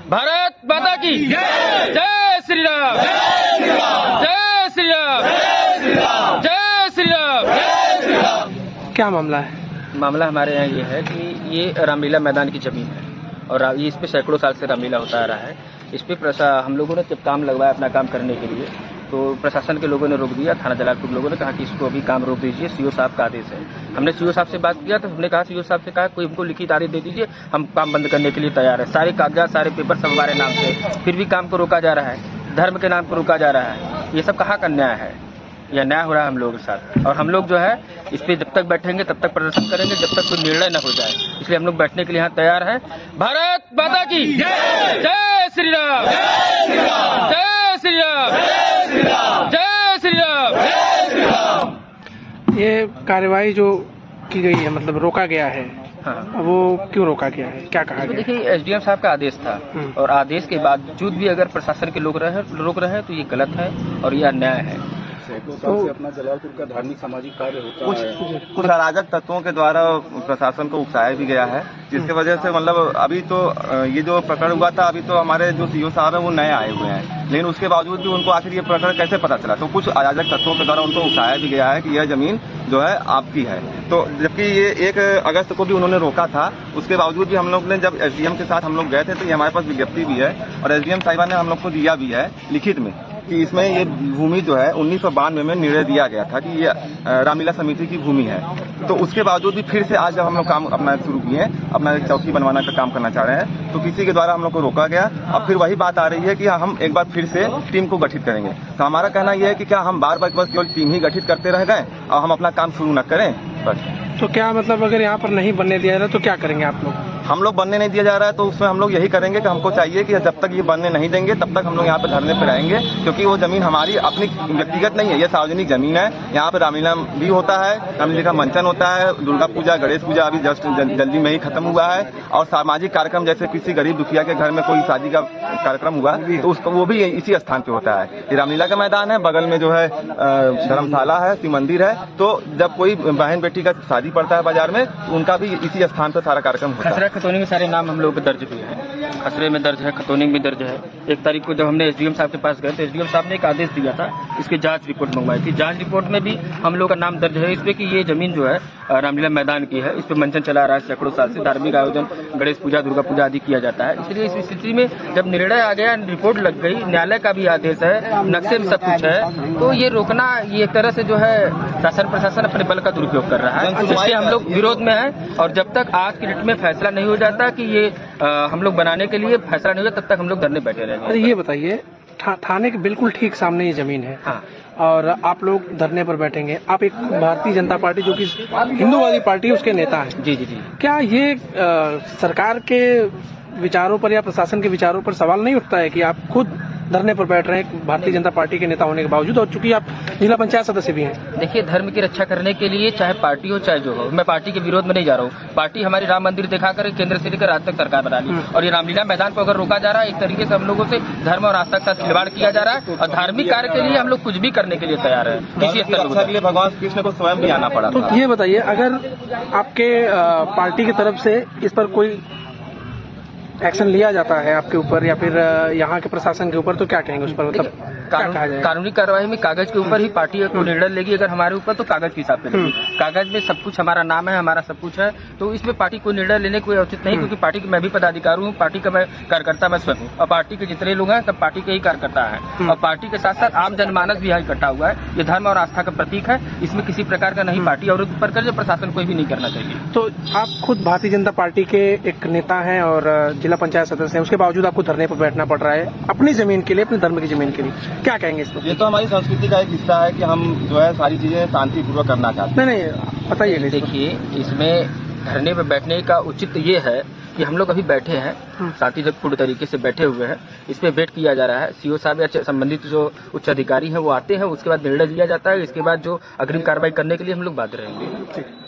भारत माता की जय श्री राम, जय श्री राम, जय श्री राम। क्या मामला है? मामला हमारे यहाँ ये है कि ये रामलीला मैदान की जमीन है और ये इस पे सैकड़ों साल से रामलीला होता आ रहा है। इस पे हम लोगों ने जब काम लगवाया अपना काम करने के लिए तो प्रशासन के लोगों ने रोक दिया। थाना जलालपुर लोगों ने कहा कि इसको अभी काम रोक दीजिए, सीओ साहब का आदेश है। हमने सीओ साहब से बात किया तो हमने कहा सीओ साहब से कहा कोई हमको लिखित आदेश दे दीजिए, हम काम बंद करने के लिए तैयार है। सारे कागजात सारे पेपर सब हमारे नाम से, फिर भी काम को रोका जा रहा है, धर्म के नाम पर रोका जा रहा है। ये सब कहाँ का न्याय है? यह न्याय हो रहा है हम लोगों के साथ और हम लोग जो है इस पे जब तक बैठेंगे तब तक प्रदर्शन करेंगे जब तक कोई निर्णय न हो जाए। इसलिए हम लोग बैठने के लिए यहाँ तैयार है। भारत माता की जय श्री राम, जय श्री राम, जय श्री राम। ये कार्रवाई जो की गई है मतलब रोका गया है, हाँ, वो क्यों रोका गया है, क्या कहा गया? देखिए एसडीएम साहब का आदेश था और आदेश के बावजूद भी अगर प्रशासन के लोग रोक रहे हैं तो ये गलत है और ये अन्याय है। सैकड़ों साल से अपना जलालपुर का धार्मिक सामाजिक कार्य होता है। कुछ अराजक तत्वों के द्वारा प्रशासन को उकसाया भी गया है, जिसके वजह से मतलब अभी तो ये जो प्रकरण हुआ था, अभी तो हमारे जो सीओ साहब है वो नए आए हुए हैं, लेकिन उसके बावजूद भी उनको आखिर ये प्रकरण कैसे पता चला? तो कुछ अराजक तत्वों के द्वारा उनको उकसाया भी गया है कि यह जमीन जो है आपकी है। तो जबकि ये 1 अगस्त को भी उन्होंने रोका था, उसके बावजूद भी हम लोग ने जब एसडीएम के साथ हम लोग गए थे तो ये हमारे पास विज्ञप्ति भी है और एसडीएम साहिबा ने हम लोग को दिया भी है लिखित में कि इसमें ये भूमि जो है 1992 में निर्णय दिया गया था कि ये रामलीला समिति की भूमि है। तो उसके बावजूद भी फिर से आज जब हम लोग काम अपना शुरू किए, अपना एक चौकी बनवाना का काम करना चाह रहे हैं, तो किसी के द्वारा हम लोग को रोका गया। अब फिर वही बात आ रही है कि हम एक बार फिर से टीम को गठित करेंगे। तो हमारा कहना यह है कि क्या हम बार बार बस केवल टीम ही गठित करते रह गए और हम अपना काम शुरू न करें बस? तो क्या मतलब अगर यहाँ पर नहीं बनने दिया जाए तो क्या करेंगे आप लोग? हम लोग बनने नहीं दिया जा रहा है तो उसमें हम लोग यही करेंगे कि हमको चाहिए कि जब तक ये बनने नहीं देंगे तब तक हम लोग यहाँ पे धरने पे रहेंगे, क्योंकि वो जमीन हमारी अपनी व्यक्तिगत नहीं है, ये सार्वजनिक जमीन है। यहाँ पे रामलीला भी होता है, रामलीला का मंचन होता है, दुर्गा पूजा गणेश पूजा अभी जस्ट जल्दी में ही खत्म हुआ है और सामाजिक कार्यक्रम जैसे किसी गरीब दुखिया के घर में कोई शादी का कार्यक्रम हुआ तो उसको वो भी इसी स्थान पे होता है। ये रामलीला का मैदान है, बगल में जो है धर्मशाला है, शिव मंदिर है। तो जब कोई बहन बेटी का शादी पड़ता है बाजार में तो उनका भी इसी स्थान पर सारा कार्यक्रम होता है। खतौनी में सारे नाम हम लोग के दर्ज हुए हैं, खसरे में दर्ज है, खतौनी में दर्ज है। 1 तारीख को जब हमने एसडीएम साहब के पास गए तो एसडीएम साहब ने एक आदेश दिया था, इसकी जांच रिपोर्ट मंगवाई थी। जांच रिपोर्ट में भी हम लोग का नाम दर्ज है इसमें कि ये जमीन जो है रामलीला मैदान की है। इस पर मंचन चला रहा है सैकड़ों साल से, धार्मिक आयोजन गणेश पूजा दुर्गा पूजा आदि किया जाता है। इसलिए इस स्थिति में जब निर्णय आ गया, रिपोर्ट लग गई, न्यायालय का भी आदेश है, नक्शे में सब कुछ है, तो ये रोकना ये एक तरह से जो है शासन प्रशासन अपने बल का दुरुपयोग कर रहा है, जिससे हम लोग विरोध में है। और जब तक आज की डेट में फैसला नहीं हो जाता कि ये हम लोग बनाने के लिए फैसला नहीं हो जाता तब तक हम लोग धरने बैठे रहेंगे। अरे ये बताइए, थाने के बिल्कुल ठीक सामने ये जमीन है, हाँ, और आप लोग धरने पर बैठेंगे। आप एक भारतीय जनता पार्टी जो कि हिंदूवादी पार्टी है उसके नेता हैं। जी जी जी। क्या ये सरकार के विचारों पर या प्रशासन के विचारों पर सवाल नहीं उठता है कि आप खुद धरने पर बैठ रहे हैं भारतीय जनता पार्टी के नेता होने के बावजूद, और चूंकि आप जिला पंचायत सदस्य भी हैं? देखिए, धर्म की रक्षा करने के लिए चाहे पार्टी हो चाहे जो हो, मैं पार्टी के विरोध में नहीं जा रहा हूँ। पार्टी हमारी राम मंदिर दिखाकर केंद्र से लेकर आज तक सरकार बना ली और ये रामलीला मैदान को अगर रोका जा रहा है, एक तरीके से हम लोगों से धर्म और आस्था के साथ खिलवाड़ किया जा रहा है और धार्मिक कार्य के लिए हम लोग कुछ भी करने के लिए तैयार है। किसी रक्षा के लिए भगवान कृष्ण को स्वयं भी आना पड़ा। तो ये बताइए, अगर आपके पार्टी की तरफ से इस पर कोई एक्शन लिया जाता है आपके ऊपर या फिर यहाँ के प्रशासन के ऊपर, तो क्या कहेंगे उस पर? मतलब कानूनी कार्रवाई में कागज के ऊपर ही पार्टी को निर्णय लेगी। अगर हमारे ऊपर तो कागज के हिसाब से लेगी, कागज में सब कुछ हमारा नाम है, हमारा सब कुछ है, तो इसमें पार्टी को निर्णय लेने कोई औचित नहीं, क्योंकि पार्टी की मैं भी पदाधिकारी हूँ, पार्टी का मैं कार्यकर्ता मैं स्वयं हूँ और पार्टी के जितने लोग हैं सब पार्टी के ही कार्यकर्ता है और पार्टी के साथ साथ आम जनमानस भी यहाँ इकट्ठा हुआ है। ये धर्म और आस्था का प्रतीक है, इसमें किसी प्रकार का नहीं पार्टी अवरुद्ध पर कर प्रशासन कोई भी नहीं करना चाहिए। तो आप खुद भारतीय जनता पार्टी के एक नेता हैं और जिला पंचायत सदस्य हैं, उसके बावजूद आपको धरने पर बैठना पड़ रहा है अपनी जमीन के लिए, अपने धर्म की जमीन के लिए, क्या कहेंगे इस पर? ये तो हमारी संस्कृति का एक हिस्सा है कि हम जो है सारी चीजें शांतिपूर्वक करना चाहते हैं। नहीं बताइए। देखिए, इसमें धरने पर बैठने का उचित ये है कि हम लोग अभी बैठे हैं, साथी जब पूर्ण तरीके से बैठे हुए हैं, इस पे वेट किया जा रहा है। सीओ साहब या संबंधित जो उच्च अधिकारी हैं वो आते हैं, उसके बाद निर्णय लिया जाता है। इसके बाद जो अग्रिम कार्रवाई करने के लिए हम लोग बाध्य रहेंगे।